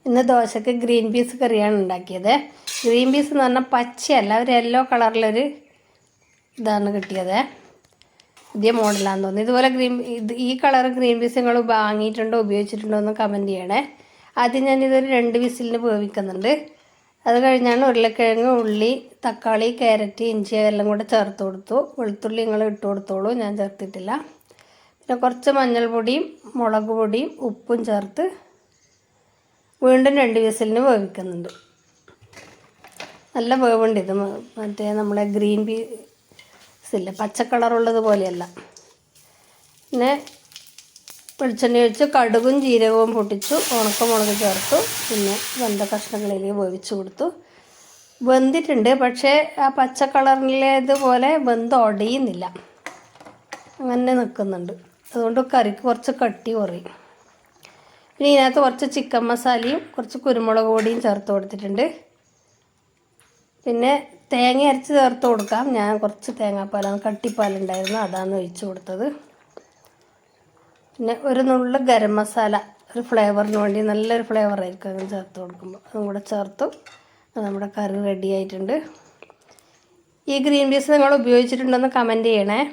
ഇന്ന് ദോശക്ക് green peas കറിയാണ് ഉണ്ടാക്കിയത്. ഗ്രീൻ പീസ് എന്ന് പറഞ്ഞാൽ പച്ചയല്ല, ഒരു യെല്ലോ കളറിലൊരു ഇതാണ് കിട്ടിയത്. പുതിയ മോഡലാണെന്ന് തോന്നുന്നു. ഇതുപോലെ ഈ കളർ ഗ്രീൻ പീസ് നിങ്ങൾ വാങ്ങിയിട്ടുണ്ടോ ഉപയോഗിച്ചിട്ടുണ്ടോ എന്ന് കമൻറ്റ് ചെയ്യണേ. ആദ്യം ഞാനിതൊരു 2 വിസിലിന് വേവിക്കുന്നുണ്ട്. അത് കഴിഞ്ഞാണ് ഉരുളക്കിഴങ്ങ്, ഉള്ളി, തക്കാളി, ക്യാരറ്റ്, ഇഞ്ചി എല്ലാം കൂടെ ചേർത്ത് കൊടുത്തു. വെളുത്തുള്ളി നിങ്ങൾ ഇട്ട് കൊടുത്തോളൂ, ഞാൻ ചേർത്തിട്ടില്ല. പിന്നെ കുറച്ച് മഞ്ഞൾപ്പൊടിയും മുളക് പൊടിയും ഉപ്പും ചേർത്ത് വീണ്ടും 2 വിസിലിന് വേവിക്കുന്നുണ്ട്. നല്ല വേവുണ്ട് ഇത്. മറ്റേ നമ്മളെ ഗ്രീൻ പീസില്ല, പച്ച കളറുള്ളത് പോലെയല്ല. പിന്നെ വെളിച്ചെണ്ണ ഒഴിച്ച് കടുകും ജീരകവും പൊട്ടിച്ചു, ഉണക്കമുളക് ചേർത്തു. പിന്നെ വെന്ത കഷ്ണങ്ങളിലേക്ക് വേവിച്ച് കൊടുത്തു. വെന്തിട്ടുണ്ട്, പക്ഷേ ആ പച്ച കളറിലേതുപോലെ വെന്ത് ഒടയുന്നില്ല, അങ്ങനെ നിൽക്കുന്നുണ്ട്. അതുകൊണ്ട് കറിക്ക് കുറച്ച് കട്ടി കുറയും. പിന്നെ ഇതിനകത്ത് കുറച്ച് ചിക്കൻ മസാലയും കുറച്ച് കുരുമുളക് പൊടിയും ചേർത്ത് കൊടുത്തിട്ടുണ്ട്. പിന്നെ തേങ്ങ അരച്ച് ചേർത്ത് കൊടുക്കാം. ഞാൻ കുറച്ച് തേങ്ങാപ്പാലാണ്, കട്ടിപ്പാലുണ്ടായിരുന്നു, അതാണ് ഒഴിച്ച് കൊടുത്തത്. പിന്നെ ഒരു നുള്ളു ഗരം മസാല, ഒരു ഫ്ലേവറിന് വേണ്ടി, നല്ലൊരു ഫ്ലേവറായിരിക്കും അങ്ങനെ ചേർത്ത് കൊടുക്കുമ്പോൾ. അതും കൂടെ ചേർത്തു. നമ്മുടെ കറി റെഡി ആയിട്ടുണ്ട്. ഈ ഗ്രീൻ പീസ് നിങ്ങൾ ഉപയോഗിച്ചിട്ടുണ്ടെന്ന് കമൻറ്റ് ചെയ്യണേ.